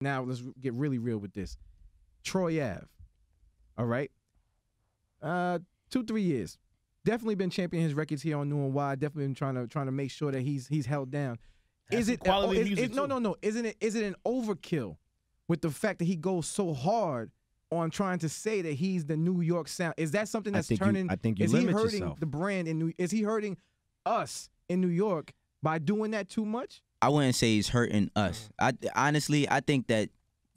Now let's get really real with this. Troy Ave. All right. 2-3 years. Definitely been championing his records here on New and Wide. Definitely been trying to make sure that he's held down. Is it quality music? No. Is it an overkill with the fact that he goes so hard on trying to say that he's the New York sound? Is that something that's turning? I think you is limit he hurting yourself. the brand in New? Is he hurting us in New York by doing that too much? I wouldn't say he's hurting us. Honestly, I think that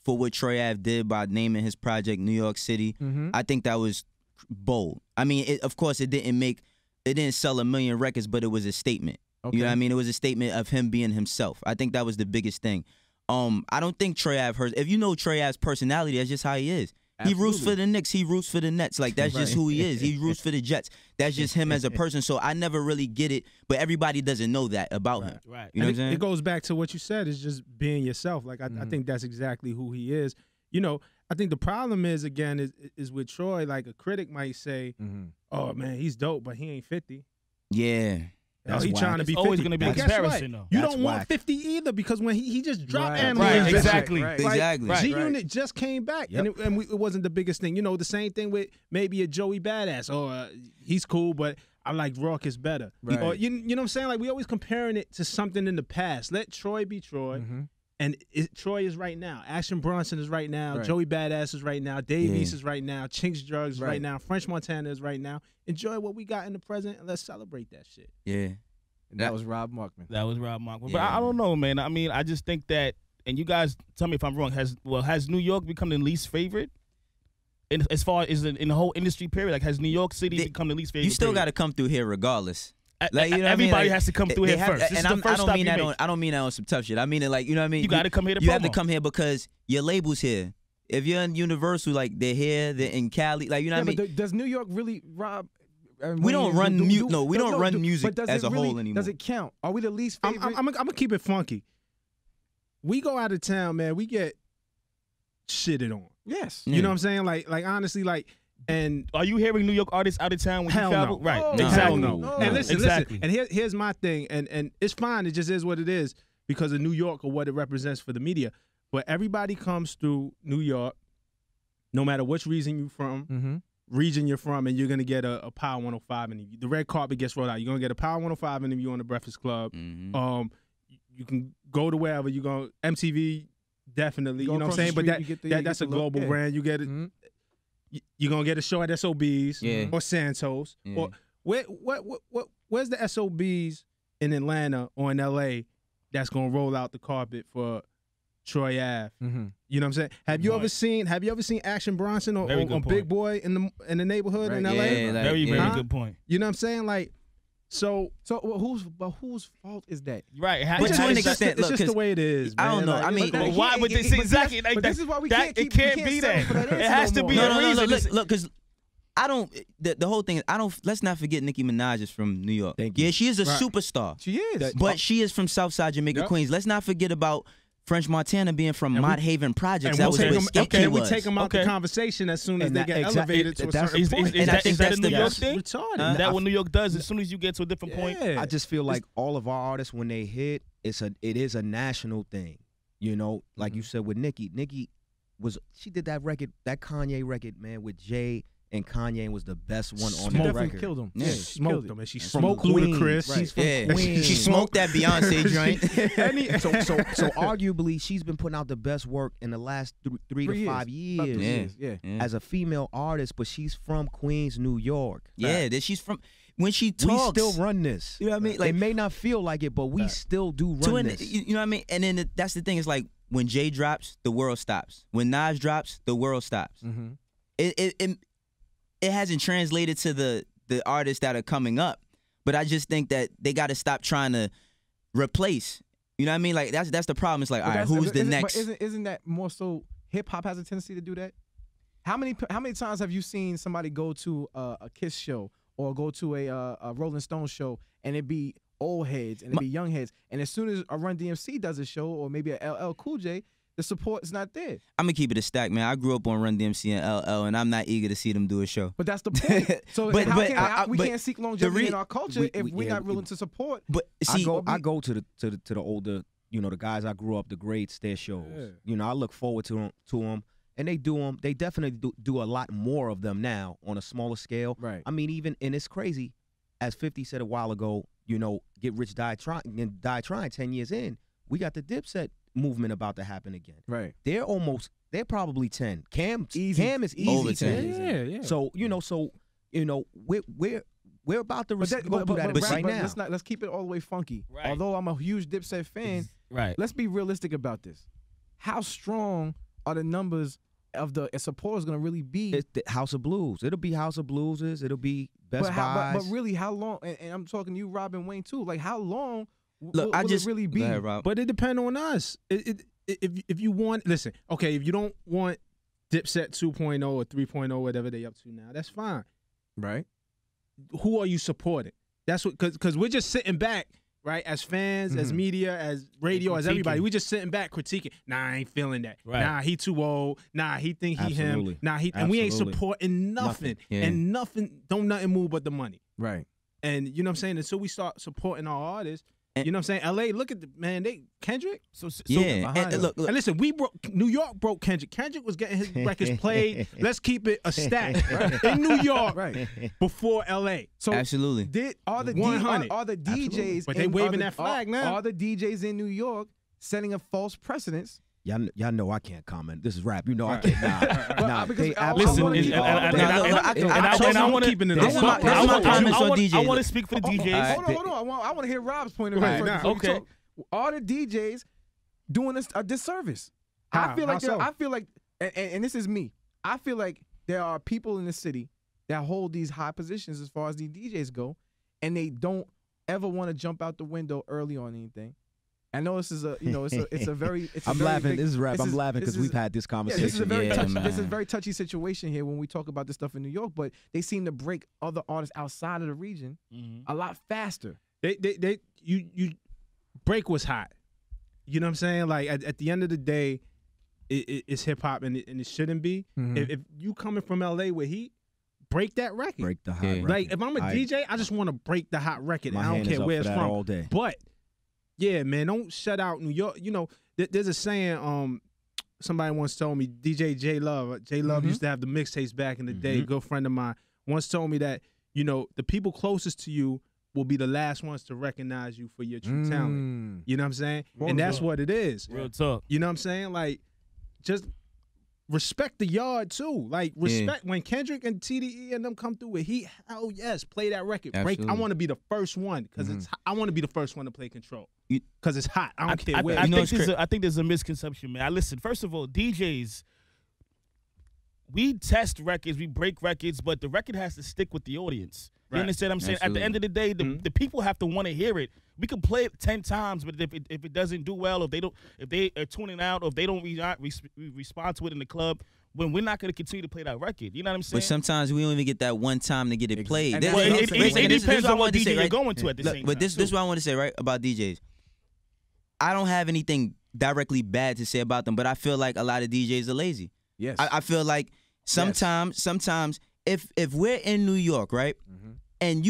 for what Troy Ave did by naming his project New York City, I think that was bold. I mean, of course, it didn't sell 1 million records, but it was a statement. Okay. You know what I mean? It was a statement of him being himself. I think that was the biggest thing. I don't think Troy Ave hurts. If you know Troy Ave's personality, that's just how he is. Absolutely. He roots for the Knicks. He roots for the Nets. Like, that's just who he is. He roots for the Jets. That's just him as a person. So I never really get it, but everybody doesn't know that about him. Right. You know what I'm saying? It goes back to what you said. It's just being yourself. Like, I think that's exactly who he is. You know, I think the problem is, again, is with Troy, like a critic might say, oh, man, he's dope, but he ain't 50. Yeah. He's trying to be 50. It's always going to be a comparison, though. You don't want 50 either, because when he just dropped Animal. Right, exactly. Exactly. G-Unit just came back, and it wasn't the biggest thing. You know, the same thing with maybe a Joey Badass. Oh, he's cool, but I like Rawkus better. Right. Or, you know what I'm saying? Like, we always comparing it to something in the past. Let Troy be Troy. And Troy is right now. Action Bronson is right now. Right. Joey Badass is right now. Dave East is right now. Chinks Drugs is right now. French Montana is right now. Enjoy what we got in the present, and let's celebrate that shit. Yeah. And that was Rob Markman. That was Rob Markman. Yeah. But I don't know, man. I mean, I just think that, and you guys tell me if I'm wrong, has New York become the least favorite? As far as in the whole industry period, like, has New York City become the least favorite? You still got to come through here regardless. Like, you know everybody has to come through here first. This is the first stop you make. I don't mean that on some tough shit. I mean it like, you know what I mean? You got to come here to You promo. have to come here because your label's here. If you're in Universal, like, they're here, they're in Cali, like, you know what I mean? But does New York really, Rob? We don't run music. No, we don't run music as a whole anymore. Does it count? Are we the least favorite? I'm gonna keep it funky. We go out of town, man. We get shitted on. Yes. You know what I'm saying? Like honestly, like. And are you hearing New York artists out of town when you travel? No. Right. Oh, exactly. No. And listen. And here's my thing. And it's fine. It just is what it is because of New York or what it represents for the media. But everybody comes through New York, no matter which region you're from, and you're gonna get a Power 105 interview. The red carpet gets rolled out. You're gonna get a Power 105 interview on the Breakfast Club. You can go to wherever you go. MTV, definitely. You know what I'm saying? But that's a global brand. You get it. You're going to get a show at SOBs or Santos. Or where's the SOBs in Atlanta or in L.A. that's going to roll out the carpet for Troy Ave? You know what I'm saying? Have you ever seen Action Bronson or Big Boy in the neighborhood in L.A.? Yeah, very good point. You know what I'm saying? Like, So whose fault is that? Right. But to an extent, it's just the way it is. I don't know. Like, I mean, but why would this exactly? But this is why we can't keep. It can't be that. It has to be a reason. Look, because I don't. The whole thing is, I don't. Let's not forget Nicki Minaj is from New York. Yeah, she is a superstar. She is, but she is from Southside Jamaica, Queens. Let's not forget about French Montana being from Mott Haven Projects. That was where Sketchy was. We take them out the conversation as soon as they get elevated to a certain point. And I think that's the New York thing. Retarded. That what New York does. As soon as you get to a different point, I just feel like all of our artists when they hit, it is a national thing. You know, like you said with Nicki. Nicki she did that record, that Kanye record, man, with Jay and Kanye was the best one on that record. Killed him. Yeah, she smoked him, and she smoked Ludacris. She's from Queens. She smoked that Beyonce joint. so arguably, she's been putting out the best work in the last 3 to 5 years. As a female artist, but she's from Queens, New York. Yeah, she's from. When she talks, we still run this. You know what I mean? Like, it may not feel like it, but we still do run this. You know what I mean? And then that's the thing. It's like when Jay drops, the world stops. When Nas drops, the world stops. It hasn't translated to the artists that are coming up, but I just think that they got to stop trying to replace. You know what I mean? Like that's the problem. It's like, all right, who's the next? But isn't that more so? Hip hop has a tendency to do that. How many times have you seen somebody go to a Kiss show or go to a Rolling Stone show and it be old heads and it be young heads, and as soon as a Run DMC does a show or maybe a LL Cool J, the support is not there. I'm going to keep it a stack, man. I grew up on Run DMC and LL, and I'm not eager to see them do a show. But that's the point. So we can't seek longevity in our culture if we're not willing to support. But see, I go to the older you know, the guys I grew up, the greats, their shows. Yeah. You know, I look forward to them, and they do them. They definitely do a lot more of them now on a smaller scale. Right. I mean, and it's crazy, as 50 said a while ago, you know, Get Rich, Die Trying, 10 years in, we got the Dipset movement about to happen again. Right. They're probably 10. Cam is Over easy 10. 10. Yeah. So, we're about to go through that right now. Let's keep it all the way funky. Right. Although I'm a huge Dipset fan, Right. let's be realistic about this. How strong are the numbers of the supporters going to really be? It's the House of Blues. It'll be House of Blueses. It'll be Best Buys. But really, how long? And I'm talking to you, Rob and Wayne, too. Like, how long Look, will it really be? Go ahead, Rob. But it depends on us. If you want, listen, okay, if you don't want Dipset 2.0 or 3.0, whatever they up to now, that's fine. Right. Who are you supporting? That's what, because we're just sitting back, right, as fans, as media, as radio, as everybody. We just sitting back critiquing. Nah, I ain't feeling that. Right. Nah, he too old. Nah, he think he Absolutely. him. Nah, and we ain't Absolutely. supporting nothing. Yeah. And don't nothing move but the money. Right. And you know what I'm saying? Until we start supporting our artists, And- you know what I'm saying? LA, look at Kendrick. Yeah. behind And look, And listen, New York broke Kendrick. Kendrick was getting his records played. Let's keep it a stat in New York Right. before LA. So absolutely. are the 100. are the DJs? But they in- waving are the- that flag now. Are the DJs in New York setting a false precedence? Y'all know I can't comment. This is rap. You know I can't. Nah, because they I absolutely wanna keep- are. I'm want keeping it this on. is my- this is my comments on DJs. I want to speak for the DJs. Hold on. I want to hear Rob's point of view. Right, first nah. before you Okay. talk. Are the DJs doing a disservice? How? I feel like How so? I feel like, and this is me. I feel like there are people in the city that hold these high positions as far as the DJs go, and they don't ever want to jump out the window early on anything. I know this is it's a very. It's a I'm very laughing. big- This is rap. this I'm is- laughing this because is- we've had this Yeah, conversation. this is a very Yeah, touchy. This is a man. very touchy situation here when we talk about this stuff in New York. But they seem to break other artists outside of the region a lot faster. You break was hot. You know what I'm saying? Like at the end of the day, it's hip hop and it shouldn't be. If you coming from LA with heat, break that record. Break the hot Yeah. record. Like if I'm a DJ, I just want to break the hot record. My And I don't hand care is up where for it's that from. all day. But yeah, man, don't shut out New York. You know, there's a saying. Somebody once told me, DJ J Love used to have the mixtapes back in the day. Good friend of mine once told me that, you know, the people closest to you will be the last ones to recognize you for your true talent. You know what I'm saying? Well, and that's yeah. what it is. Real talk. You know what I'm saying? Like, just respect the yard too. Like, respect when Kendrick and TDE and them come through with heat. Hell yes, play that record. Break. I Absolutely. want to be the first one because I want to be the first one to play Control You- because it's hot. I don't care where. I know think it's I think there's a misconception, man. Listen, first of all, DJs, we test records, we break records, but the record has to stick with the audience. You Right. understand what I'm saying? At the Absolutely. end of the day, the people have to want to hear it. We can play it 10 times, but if it doesn't do well, if they are tuning out, or if they don't respond to it in the club, when we're not going to continue to play that record. You know what I'm saying? But sometimes we don't even get that one time to get it played. And This- that's Well, what it I'm saying. this is depends what I on what wanted to DJ say, you're right? going to at the Look, same but time. this is what I want to say, right, about DJs. I don't have anything directly bad to say about them, but I feel like a lot of DJs are lazy. Yes. I feel like sometimes if we're in New York, right, and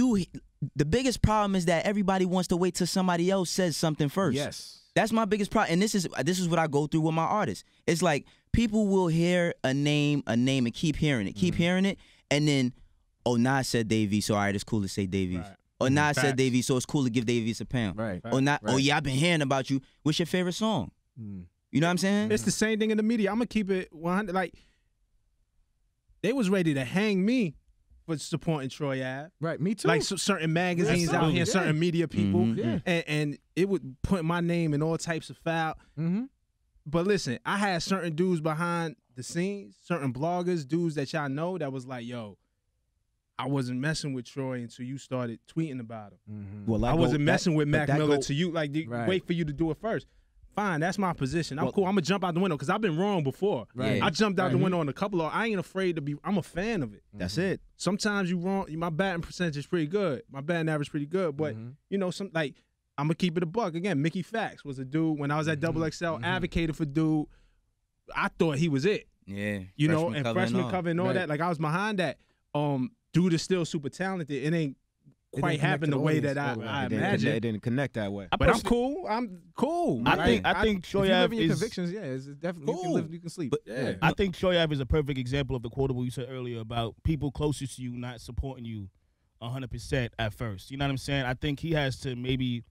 the biggest problem is that everybody wants to wait till somebody else says something first. Yes. That's my biggest problem, and this is what I go through with my artists. It's like people will hear a name, and keep hearing it, and then, oh, Nas said Dave East, so all right, it's cool to say Dave East. Right. Or Nas said Facts. Dave East, so it's cool to give Dave East a pound. Right. Or not, oh Right. yeah, I've been hearing about you. What's your favorite song? You know what I'm saying? It's the same thing in the media. I'm gonna keep it 100. Like, they was ready to hang me for supporting Troy Ave. Right. Me too. Like certain magazines out here, Absolutely. certain media people, Mhm. Yeah. and it would put my name in all types of foul. Mm-hmm. But listen, I had certain dudes behind the scenes, certain bloggers, dudes that y'all know that was like, yo, I wasn't messing with Troy until you started tweeting about him. Well, I wasn't messing with Mac Miller to till you like Right. wait for you to do it first. Fine, that's my position. I'm Well- cool. I'm gonna jump out the window because I've been wrong before. Right. I jumped out the Right. window on a couple of. I ain't afraid to be. I'm a fan of it. That's it. Sometimes you wrong. My batting percentage is pretty good. My batting average is pretty good. But you know, I'm gonna keep it a buck. Again, Mickey Fax was a dude when I was at Double XL, advocated for dude. I thought he was it. Yeah. You know, Freshman and cover freshman all. cover and all Right. that. Like I was behind that. Dude is still super talented. It ain't quite happen the way that I imagine. It didn't connect that way. But I'm cool. I'm cool. I think If you live Shoaib in your is. convictions, yeah, it's definitely you can Cool. live, you can sleep. But yeah. I think Shoaib is a perfect example of the quotable you said earlier about people closest to you not supporting you 100% at first. You know what I'm saying? I think he has to maybe,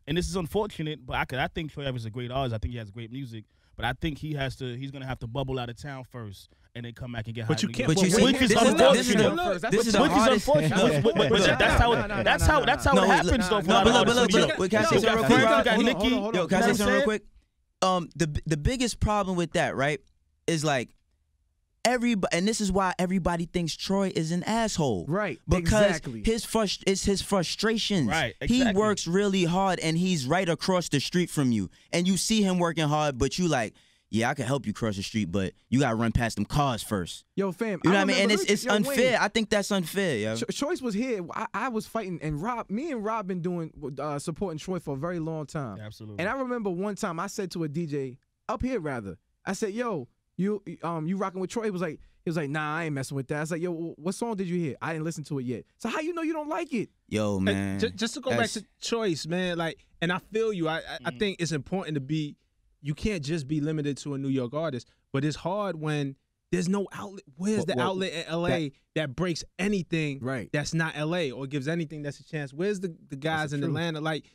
and this is unfortunate, but I think Shoaib is a great artist. I think he has great music, but I think he's gonna have to bubble out of town first and then come back and get high. But you can't. But you see, which is this is unfortunate. this is the Which is hardest. unfortunate. But that's how it happens though. No, but look. Can I say something real quick? You got Nicki. Yo, can I say something real quick? The biggest problem with that, right, is like everybody, and this is why everybody thinks Troy is an asshole, Right, Because exactly. it's his frustrations. Right, He exactly. works really hard, and he's right across the street from you, and you see him working hard, but you like, yeah, I can help you cross the street, but you gotta run past them cars first. Yo, fam. You know what I mean? And remember- it's yo, Wayne, unfair. I think that's unfair, yo. Choice was here. I was fighting, and me and Rob been doing supporting Troy for a very long time. Absolutely. And I remember one time I said to a DJ up here, rather, I said, "Yo, you rocking with Troy?" He was like, "Nah, I ain't messing with that." I was like, "Yo, what song did you hear?" I didn't listen to it yet. So how you know you don't like it? Yo, man. Just to go back to choice, man. Like, and I feel you. I think it's important to be. You can't just be limited to a New York artist, but it's hard when there's no outlet. Where's the outlet in LA that breaks anything that's not LA or gives anything that's a chance? Where's the guys in Atlanta? Like,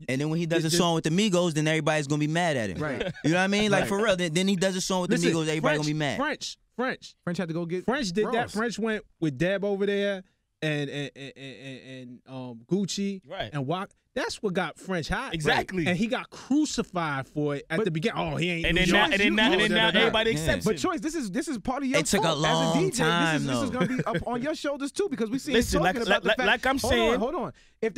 and then when he does a song with the Migos, then everybody's gonna be mad at him. Right. You know what I mean? Like for real. Then he does a song with the Migos, everybody gonna be mad. French had to go get. French did Ross. that. French went with Deb over there and Gucci and Wak. That's what got French hot. Exactly. And he got crucified for it at the beginning. Oh, he ain't. And New then York. now everybody accepts But it. Choice, this is part of your It took a fault. long As a DJ, time, this is though. gonna be up on your shoulders too, because we see him Listen, talking about the fact. like I'm saying. Hold on. If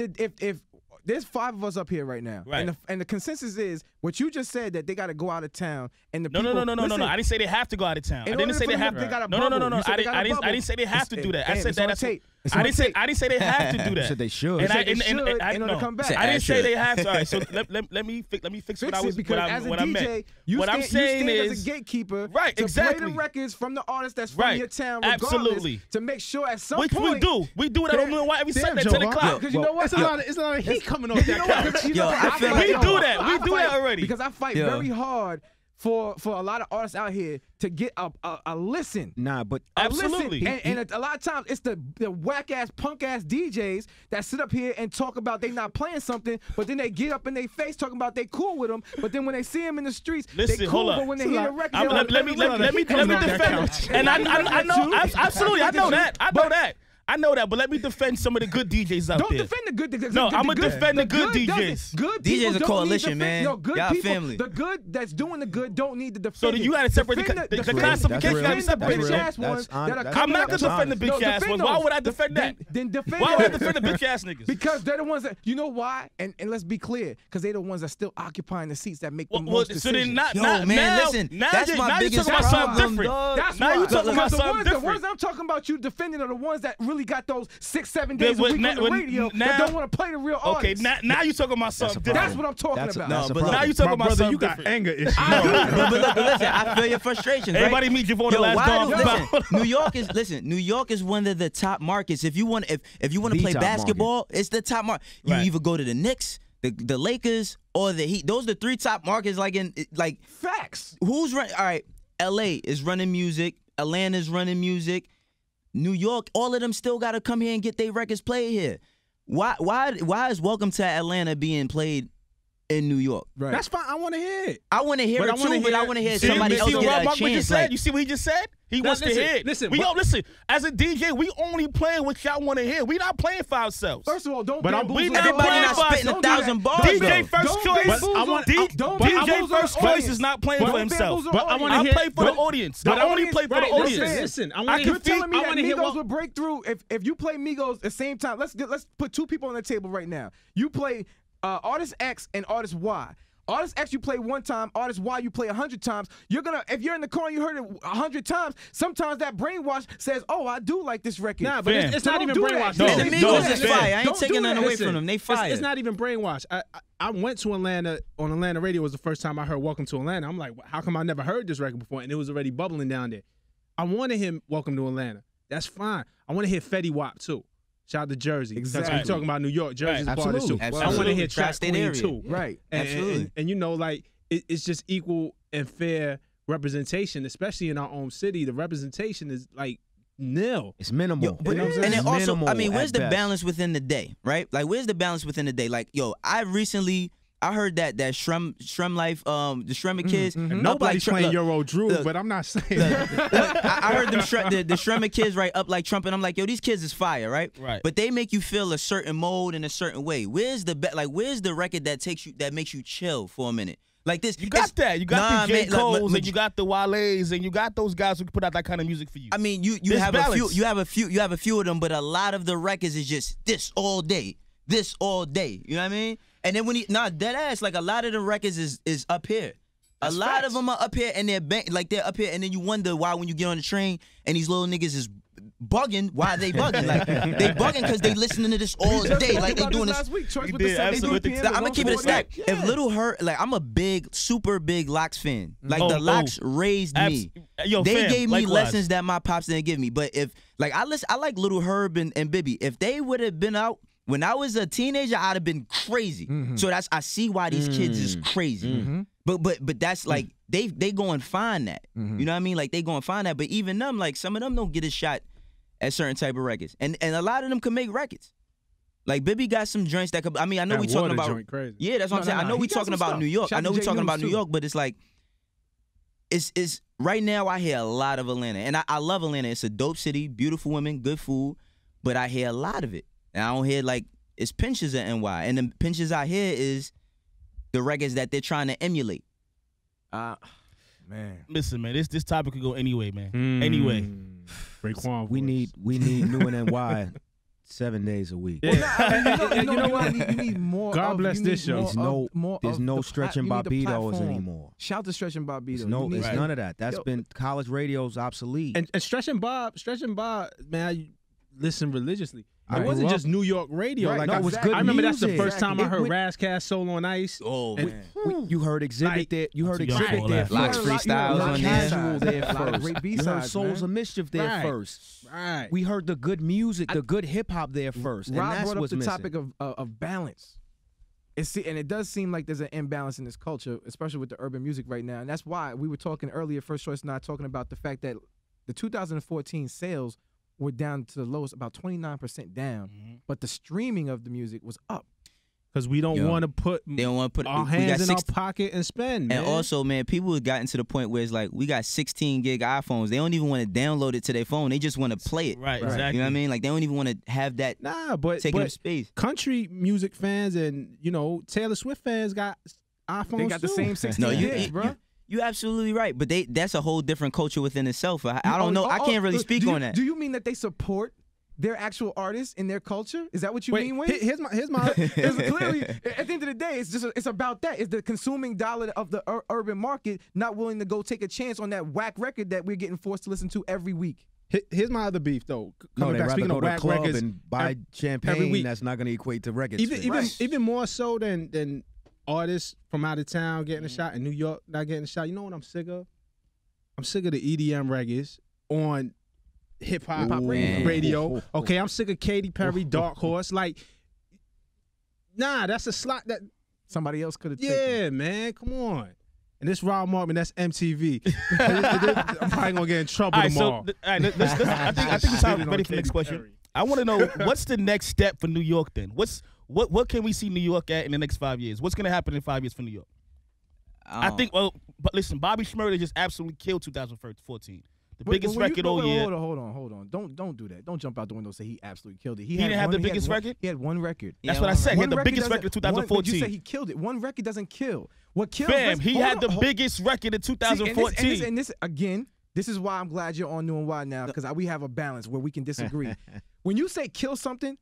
there's 5 of us up here right now, Right. and the consensus is what you just said, that they got to go out of town, and the No. Listen, I didn't say they have to go out of town. I in didn't order say for they them have to- they gotta No. bubble. You said I they gotta didn't bubble. say they have to do that. I Fam, said it's on that. tape. It's I on didn't say tape. they have to do that. You said they should. And They should in order to no. come back. I didn't say should. they have to. All right, so let me fix what Fix I it, was because as a what I DJ, meant. you What I'm stand saying as is a gatekeeper, right, to play exactly. the records from the artists that's from Right. your town, regardless, Absolutely. to make sure at some Which point. we do it. I don't know why every Sunday at 10 o'clock. Because you know what? It's a lot of heat coming off You know that what? couch. You know Yo, what? I feel like- We yo, do that. I We do fight- that already. Because I fight Yo. very hard for a lot of artists out here to get a listen. Nah, but A Absolutely. listen. And a lot of times it's the whack ass punk ass DJs that sit up here and talk about they not playing something, but then they get up in their face talking about they cool with them, but then when they see them in the streets, Listen, they cool. hold up. But when they hear the record, I'm- they're like, let me defend it. And I know, absolutely, I know that. I know that, but let me defend some of the good DJs out Don't there. defend the good DJs. No, I'ma defend the good DJs. Good DJs people a don't coalition, need man. Yo, good Y'all people, family. The good that's doing the good don't need to defend. So then you gotta separate the Defend classification. You gotta defend the separate bitch it. ass ones that are That's coming I'm not up. gonna defend the bitch ass ones. Why would I defend that? Then defend Why would I them. defend the bitch ass niggas? Because they're the ones that, you know why? And let's be clear, because they're the ones that still occupying the seats that make the Well, most so decisions. then not Yo, now, man, now, listen, now that's you- my now you biggest talking about something problem, different. dog. That's Now why. you talking about Because something the different. ones I'm talking about you defending are the ones that really got those 6-7 Then days a what- week on the when- radio now- that don't want to play the real Okay, artists. now you talking about something different. That's what I'm talking That's a- about. that's No, a but problem. Now you talking My about brother, something you got different. anger issues. but listen, I feel your frustrations. Everybody right? meet Javon the Yo, last why dog. listen, New York is one of the top markets. If you want to play top basketball, it's the top market. You Right. either go to the Knicks, the Lakers, or the Heat. Those are the 3 top markets. Like Facts. who's running? All right, LA is running music. Atlanta's running music. New York, all of them still got to come here and get their records played here. Why is Welcome to Atlanta being played in New York? Right. That's fine. I want to hear it. I want to hear But it I wanna too, but I want to hear See somebody else what get Rob a Markman just chance. said? Like, You see what he just said? He Now, wants to listen, hear it. listen, We but- don't listen. As a DJ, we only playing what y'all want to hear. We not playing for ourselves. First of all, don't But I'm- bamboozle we the not audience. playing not for spitting us. 1,000 bars, DJ though. first Don't choice. bamboozle- I want- don't DJ bamboozle first the choice audience. is not playing Don't for himself. bamboozle But I the wanna I audience. hear- play for the but- audience. but I I only wanna- play for the right, audience. listen, I I wanna can hear- You're telling me I that wanna hear Migos what- would break through if you play Migos at the same time. Let's put 2 people on the table right now. You play artist X and artist Y. Artist X you play 1 time, artist Y you play 100 times. You're gonna, if you're in the car and you heard it 100 times, sometimes that brainwash says, "Oh, I do like this record." Nah, but Fam. it's So not don't even do brainwash. that. No, And the no, Migos is fam. fire. I ain't Don't do taking that. nothing away Listen, from them. They fire. It's not even brainwash. I went to Atlanta on Atlanta radio. Was the first time I heard "Welcome to Atlanta." I'm like, how come I never heard this record before? And it was already bubbling down there. I want to hear "Welcome to Atlanta." That's fine. I want to hear Fetty Wap too. Shout out to Jersey. Exactly. We're talking about New York. Jersey's a part of this too. Absolutely. I want to hear Absolutely. Trap Tri-state Queen area. too. Right. Absolutely. And you know, like it's just equal and fair representation, especially in our own city. The representation is like nil. It's minimal. Yo, but, You know what I'm and saying? then also, I mean, Minimal where's at the best. balance within the day, right? Like, where's the balance within the day? Like, yo, I heard that Shrem Life, the Shremmer kids, And up nobody's like, playing look, Euro Drew, look, but I'm not saying I heard them the Shremmer kids right up like Trump, and I'm like, yo, these kids is fire, right? Right. But they make you feel a certain mode in a certain way. Where's the where's the record that makes you chill for a minute? Like this, You got that. You got the J. man, look, Coles and you got the Wale's and you got those guys who can put out that kind of music for you. I mean, you There's have balance. a few you have a few of them, but a lot of the records is just this all day. You know what I mean? And then when dead ass, like a lot of the records is up here. That's a lot facts. of them are up here and they're up here, and then you wonder why when you get on the train and these little niggas is bugging, why they bugging? Like they bugging because they listening to this all day, like they doing this. last week. Choice You with the did, 7 absolutely. PM, I'm gonna keep it a stack. Yeah. If Little Hurt, like I'm a super big Locks fan. Like Oh, the Locks raised me. Yo, They fam, gave me likewise. lessons that my pops didn't give me. But if like I like Little Herb and Bibby. If they would have been out when I was a teenager, I'd have been crazy. So I see why these kids is crazy. But that's like they go and find that. You know what I mean? Like they go and find that. But even them, like some of them don't get a shot at certain type of records. And a lot of them can make records. Like Bibby got some joints that could. I mean, I know That we talking Water about. joint crazy. Yeah, that's what I'm saying. I know He we got talking some about stuff. New York. Shout I know out we to talking J. about New News, York, but it's like it's right now I hear a lot of Atlanta. And I love Atlanta. It's a dope city, beautiful women, good food, but I hear a lot of it. And I don't hear like it's pinches at NY. And the pinches I hear is the records that they're trying to emulate. Man. Listen, man, this topic could go anyway, man. Anyway. Raekwon We voice. need New and NY 7 days a week. Yeah. You know what? You need more. God of, bless you this need show. There's no the stretching you need the Barbados platform. anymore. Shout to Stretching Barbados. It's You need- it's none of that. That's Yo. been college radio's obsolete. And Stretch and Bob, man, I listen religiously. It I wasn't grew just New York radio. Right, Like no, I, it was good I remember that's the music. first time I Exactly. heard It went- Razzcast Soul on Ice. Oh And- man. You heard Exhibit Like- there. You heard Too young for Exhibit all there that. Locks first. freestyles a lot on of there. Casual there A lot of first. great You heard B-sides, Souls man. of Mischief there Right. first. Right. We heard the good music, the good hip hop there first. And Rob that's brought up what's the missing. topic of balance. And it does seem like there's an imbalance in this culture, especially with the urban music right now. And that's why we were talking earlier, First Choice and I talking about the fact that the 2014 sales were down to the lowest, about 29% down, but the streaming of the music was up. Because we don't Yo, want to put They don't want to put our we got hands in 60 our pocket and spend, man. And also, man, people have gotten to the point where it's like we got 16 gig iPhones. They don't even want to download it to their phone. They just want to play it. Right, Right. exactly. You know what I mean? Like they don't even want to have that nah, but taking up but space. country music fans and Taylor Swift fans got iPhones They got the too. same 16 No, you, gigs, bro. you absolutely right. But that's a whole different culture within itself. I don't know. I can't really speak on that. Do you mean that they support their actual artists in their culture? Is that what you mean, Wayne? Here's my It's clearly, at the end of the day, it's about that. It's the consuming dollar of the urban market not willing to go take a chance on that whack record that we're getting forced to listen to every week. here's my other beef though. No, Coming they back, rather speaking go of to a whack club records, and buy every champagne week. that's not going to equate to records. even more so than artists from out of town getting a shot in New York not getting a shot. You know what I'm sick of? I'm sick of the EDM records on hip hop radio. Okay, I'm sick of Katy Perry, Dark Horse. Like, nah, that's a slot that. Somebody else could have taken. Yeah, man, come on. And this Rob Markman, that's MTV. I'm probably gonna get in trouble All right, tomorrow. so I think it's time ready for the next question. I want to know what's the next step for New York then? What can we see New York at in the next 5 years? What's gonna happen in 5 years for New York? I think. Well, but listen, Bobby Shmurda just absolutely killed 2014. The biggest record all year. Hold on. Don't do that. Don't jump out the window and say he absolutely killed it. He didn't have the biggest record? He had one record. That's what I said. He had the biggest record in 2014. You say he killed it. One record doesn't kill. What kills? Fam, he had the biggest record in 2014. See, and this again. This is why I'm glad you're on New and Wide now, because we have a balance where we can disagree. When you say kill something,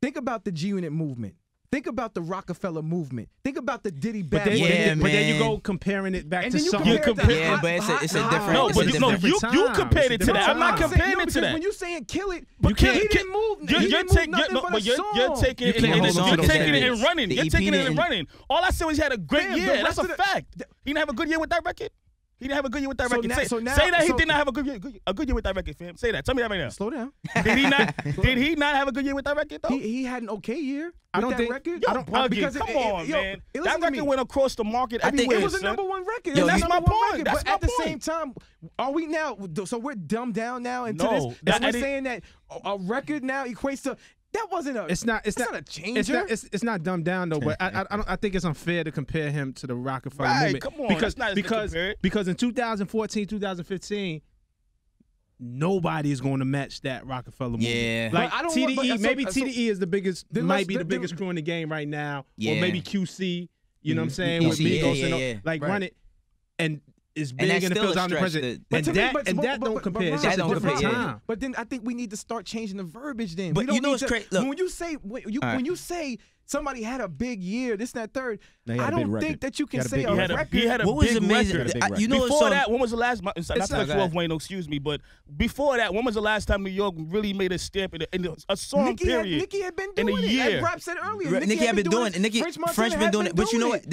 think about the G-Unit movement. Think about the Rockefeller movement. Think about the Diddy But Bad then, Boy. but then you go comparing it back And to then you something. compare it to Yeah, hot- but it's a hot- different- No, it's but a you different compared it to that. I'm not I'm saying, comparing no, it to because that. when you saying kill it, You he can't. didn't move. You're he didn't taking move nothing but a you're song. taking it You can't and hold on you're to taking those it and running. The You're EP taking it and didn't- running. All I said was he had a great Fam, the year. rest That's a of the- fact. He didn't have a good year with that record. He didn't have a good year with that So record. now- Say, so now- say that he so- did not have a good year with that record, fam. Say that. Tell me that right now. Slow down. Did he not? Did he not have a good year with that record though? He had an okay year. I with don't that think- record. Yo, I don't- bugging. because Come it- on, yo, man. listen That to record me. went across the market I think everywhere. It was a son. #1 record. Yo, That's that's number my one point. record. That's But at my the point. same time, are we now? So we're dumbed down now into No, this. that- We're I didn't- saying that a record now equates to. That wasn't a. It's not. It's that's not not a changer. It's not dumbed down though. But I think it's unfair to compare him to the Rockefeller Right, movement come on, because that's not as good because compared. because in 2014, 2015. Nobody is going to match that Rockefeller movement. Yeah. Like But I don't TDE, want- but- maybe so- TDE is the biggest, Then might let's- be the then- biggest crew in the game right now, or Yeah. maybe QC. You know what I'm saying? Mhm. With QC, Migos yeah, and all, yeah. like Right. run it, and it's And big that's and it still feels a omnipresent. stretch But And to me- that but- and but- that but- don't but- compare. It's Rob, just a don't different compare, yeah. time. But then I think we need to start changing the verbiage. Then But we don't you know need what's to, crazy? Look. when you say right. when you say somebody had a big year, this and that third, No, he had I a big don't record. think that you He can had a say big a He had a, record. he had a What was big amazing? record. Big record. You know what's Before so- that, when was the last? Not to cut you okay. off, Wayno. Excuse me, but before that, when was the last time New York really made a stamp in a song Nicki had, period? Nicki had been in a doing it. year. As Rap said earlier, Nicki had been doing it. Nicki French been doing it. But you know what?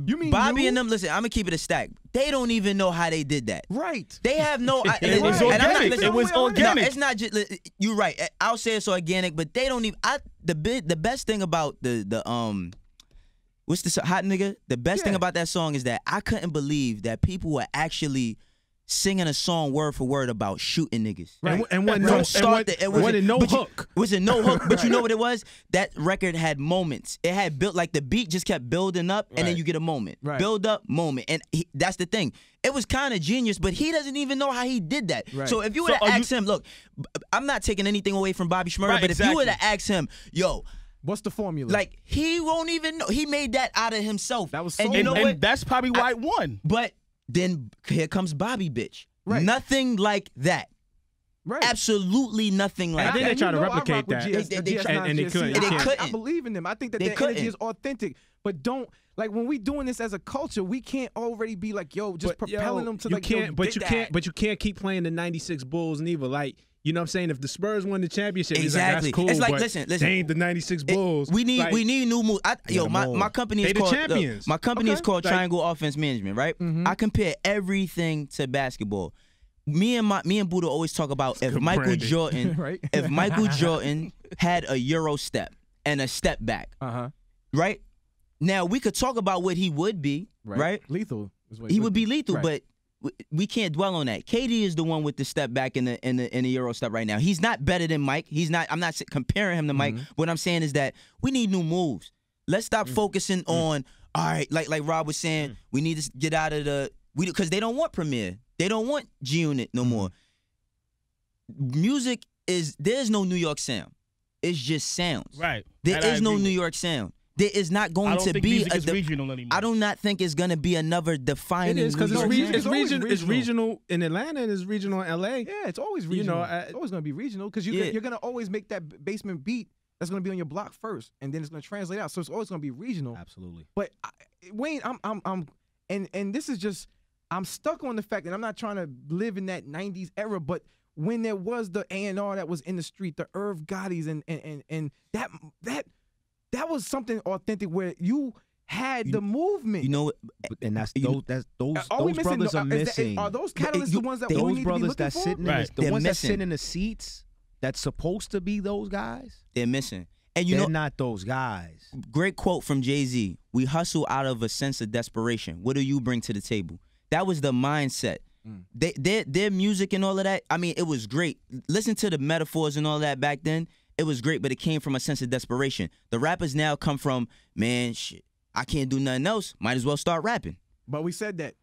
You mean Bobby you? and them, listen, I'm gonna keep it a stack. They don't even know how they did that. Right. They have no. It was and I'm not- organic. listen, It was no, organic. it's not just. You're right. I'll say it's organic, but they don't even. The best thing about the what's the hot nigga? The best thing Yeah. about that song is that I couldn't believe that people were actually singing a song word for word about shooting niggas. And, and when From no, start to- it was- when no but you- hook. It was a no hook, but you know what it was? That record had moments. It had built, like the beat just kept building up, and then Right. you get a moment. Right. Build up, moment. And that's the thing. It was kind of genius, but he doesn't even know how he did that. Right. So if you were to ask him, look, I'm not taking anything away from Bobby Shmurda, Right, but if you were to exactly. ask him, yo, What's the formula? like, he won't even know. He made that out of himself. That was and so you and, know and what? that's probably why it won. But then here comes Bobby, bitch. Right. Nothing like that. right. Absolutely nothing like I think that. they try to you know I replicate rock with that. GS, They GS9, and they GSC. couldn't. They I couldn't. believe in them. I think that They their energy couldn't. is authentic. But don't, like, when we doing this as a culture, we can't already be like, yo, just But, propelling yo, them to you like, can't, yo, but did you that. can't, but you can't keep playing the '96 Bulls neither. Like, you know what I'm saying? If the Spurs won the championship, Exactly. it's like, that's cool. It's like, but listen. they ain't the '96 Bulls. We need Like, new moves. gotta My mold. company They is the called champions. my company is Okay. called Like- Triangle Offense Management, right? Mhm. I compare everything to basketball. Me and Buddha always talk about if good Michael branding. Jordan, Right. if Michael Jordan had a Euro step and a step back, Uh-huh. right? Now we could talk about what he would be, right? Lethal. Is what He would be lethal, Right. but we can't dwell on that. KD is the one with the step back in the Euro step right now. He's not better than Mike. He's not. I'm not comparing him to Mike. What I'm saying is that we need new moves. Let's stop focusing on all right. Like Rob was saying, we need to get out of because they don't want Premier. They don't want G Unit no more. Music there's no New York sound. It's just sounds. Right. There And I is no agree New with- York sound. There is not I going don't to think be music is regional anymore. I do not think it's going to be another defining. It is because New it's, York sound. It's always it's regional in Atlanta and it's regional in LA. Yeah, it's always You regional. know, it's always going to be regional because Yeah. you're going to always make that basement beat that's going to be on your block first, and then it's going to translate out. So it's always going to be regional. Absolutely. But Wayne, and this is just, I'm stuck on the fact that I'm not trying to live in that '90s era, but when there was the A&R that was in the street, the Irv Gotti's, and that was something authentic where you had the movement. You know what? And that's You- those Are we those missing? brothers are missing. Are those catalysts the ones that we Those need to be brothers looking that for? sitting Right. the They're ones that missing. sit in the seats that's supposed to be those guys. They're missing. And you They're know, not those guys. great quote from Jay-Z. We hustle out of a sense of desperation. What do you bring to the table? That was the mindset. Their music and all of that, I mean, it was great. Listen to the metaphors and all that back then. It was great, but it came from a sense of desperation. The rappers now come from, man, shit, I can't do nothing else. Might as well start rapping. But we said that.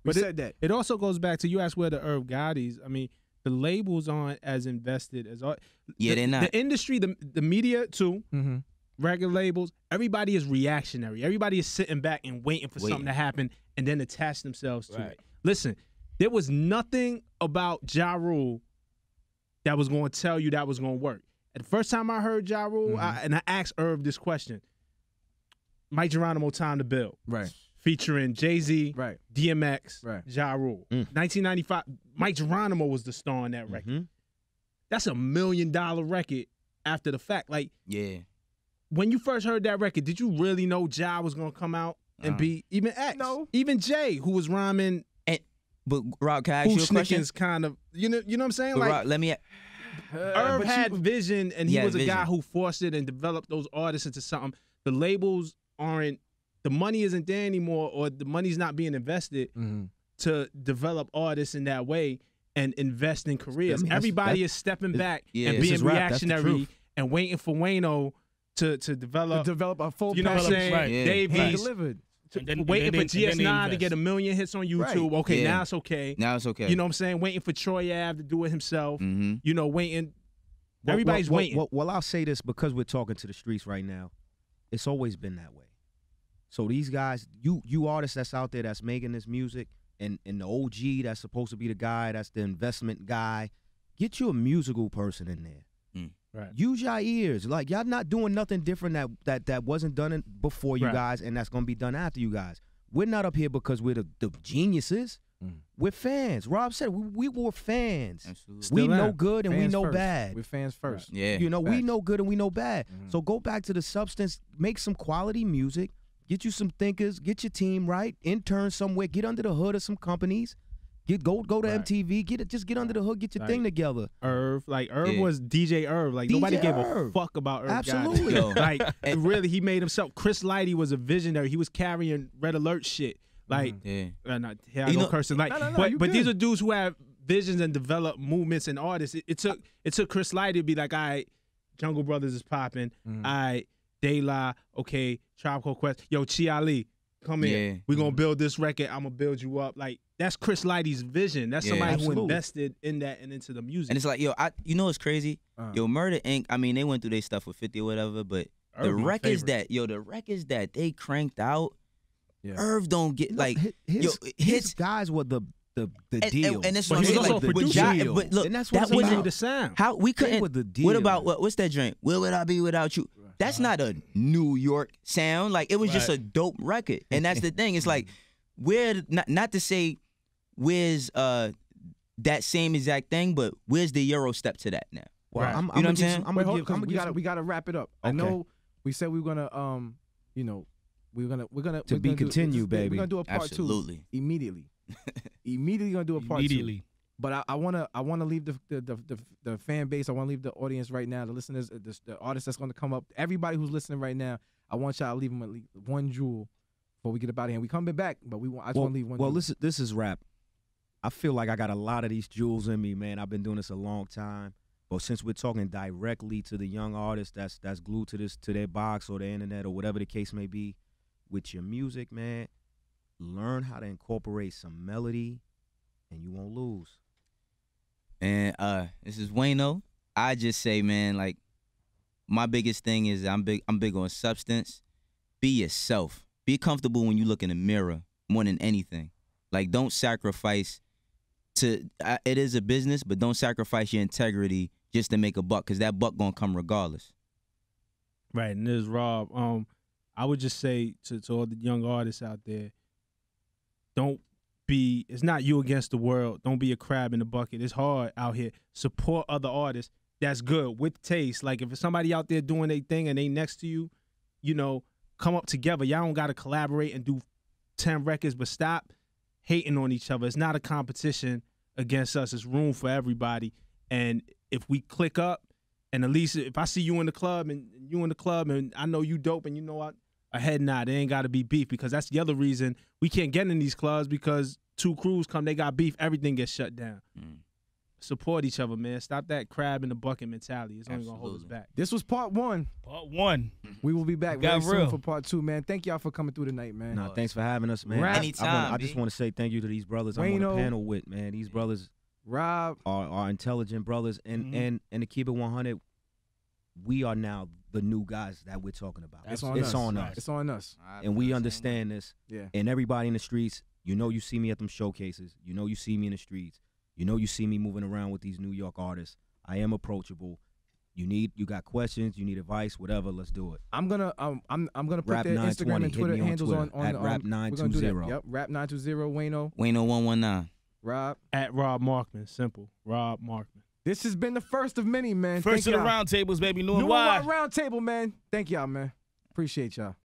We But said that. It also goes back to, you asked where the Irv Gotti's. I mean, the labels aren't as invested as all. Yeah, they're not. The industry, the media too, Mm-hmm. record labels, everybody is reactionary. Everybody is sitting back and waiting for something to happen and then attach themselves to Right. it. Listen, there was nothing about Ja Rule that was going to tell you that was going to work. The first time I heard Ja Rule, and I asked Irv this question, Mike Geronimo, Time to Build, Right. featuring Jay-Z, Right. DMX, Right. Ja Rule. 1995, Mike Geronimo was the star on that record. Mhm. That's $1 million record after the fact. Like, Yeah. when you first heard that record, did you really know Ja was going to come out and be even X? No. Even Jay, who was rhyming But Rob, can I ask you a question? Is kind of you know what I'm saying? But Like Rob, let me. Irv had vision, and he had was a vision. guy who forced it and developed those artists into something. The labels aren't, the money isn't there anymore, or the money's not being invested to develop artists in that way and invest in careers. Everybody is stepping back and being reactionary and waiting for Wayno to develop a full. You know what I'm saying? Right. Yeah. Dave He East, delivered. waiting for GS9 to get 1 million hits on YouTube. Right. Okay, Yeah. now it's okay. Now it's okay. You know what I'm saying? Waiting for Troy Ave to do it himself. Mm-hmm. You know, waiting. Everybody's waiting. Well, I'll say this because we're talking to the streets right now. It's always been that way. So these guys, you artists that's out there that's making this music, and the OG that's supposed to be the guy, that's the investment guy, get you a musical person in there. Right. Use your ears. Like, y'all not doing nothing different that wasn't done before you Right. guys, and that's going to be done after you guys. We're not up here because we're the geniuses. We're fans. Rob said we were fans. Absolutely. We Still know am. good and we Fans know first. bad. We're fans first. Yeah. You know, we Facts. know good and we know bad. So go back to the substance, make some quality music, get you some thinkers, get your team right, intern somewhere, get under the hood of some companies, go to Right. MTV, just get under the hood, get your thing together. Irv Yeah. was DJ Irv. Like DJ nobody gave a Irv. fuck about Irv. Absolutely. Goddamn. Like really, he made himself. Chris Lighty was a visionary. He was carrying Red Alert shit. Like Yeah. not, here I You go know- cursing. Like, No, you but these good. are dudes who have visions and develop movements and artists. It took Chris Lighty to be like, all right, Jungle Brothers is popping. All right, De La, okay, Tribe Called Quest. Yo, Chi Ali, come Yeah. in. We're gonna build this record. I'm gonna build you up. Like that's Chris Lighty's vision. That's Yeah. somebody Absolutely. who invested in that and into the music. And it's like, yo, you know what's crazy? Yo, Murder Inc. I mean, they went through their stuff with 50 or whatever, but the Irv my records favorite. the records that they cranked out, Yeah. Irv don't get like his his guys were the and, deal. and that's But what I'm he saying. was also Like, a but producer. Ja- but look, And that's that what it's wasn't about. the sound. how we couldn't. were the What deal. about what's that drink? Where would I be without you? That's not a New York sound. Like it was just Right. a dope record, and that's the thing. It's like where not to say where's that same exact thing, but where's the Euro step to that now? Well, Right. I'm You know what I'm gonna saying? I'm Wait, gonna hold, give. 'cause I'm we gonna gotta we gotta wrap it up. I Okay. know we said we were gonna we're gonna To we're be gonna do- continued, baby. We're gonna do a part Absolutely. 2 immediately. Immediately gonna do a part 2. Immediately. But I wanna leave the fan base. I wanna leave the audience right now, the listeners, the artists that's gonna come up, everybody who's listening right now. I want y'all to leave them at least one jewel before we get up out of here. We coming back, but I just want to leave one. Well, jewel. this is rap. I feel like I got a lot of these jewels in me, man. I've been doing this a long time. But since we're talking directly to the young artists that's glued to their box or the internet or whatever the case may be, with your music, man, learn how to incorporate some melody, and you won't lose. And this is Wayno. I just say, man, like my biggest thing is I'm big on substance. Be yourself. Be comfortable when you look in the mirror more than anything. Like don't sacrifice it is a business, but don't sacrifice your integrity just to make a buck, because that buck gonna come regardless. Right, and there's Rob. I would just say to all the young artists out there, it's not you against the world. Don't be a crab in the bucket. It's hard out here. Support other artists. That's good with taste. Like if it's somebody out there doing their thing and they next to you, you know, come up together. Y'all don't gotta collaborate and do 10 records, but stop hating on each other. It's not a competition against us. It's room for everybody. And if we click up, and at least if I see you in the club and you in the club and I know you dope and you know what, a head nod, it ain't got to be beef, because that's the other reason we can't get in these clubs, because 2 crews come, they got beef, everything gets shut down. Support each other, man. Stop that crab in the bucket mentality. It's only going to hold us Absolutely. back. This was part 1. Part 1. We will be back Got very real. soon for part 2, man. Thank y'all for coming through tonight, man. Nah, thanks for having us, man. Rap. Anytime, I just B. want to say thank you to these brothers I'm on Wayno. the panel with, man. These brothers Rob, are intelligent brothers, and to keep it 100, we are now the new guys that we're talking about. That's It's on on us. us. It's on us. And we understand this. Yeah. And everybody in the streets, you know, you see me at them showcases. You know, you see me in the streets. You know, you see me moving around with these New York artists. I am approachable. You got questions, you need advice, whatever. Let's do it. I'm gonna put Rap their 920, Instagram and hit Twitter me on handles Twitter on at the Rap we're gonna do that. 920. Yep, Rap 920 Wayno. Wayno 119. Rob. At Rob Markman. Simple. Rob Markman. This has been the first of many, man. First Thank of the y'all. round tables, baby. New and New and wide. Wide round table, man. Thank y'all, man. Appreciate y'all.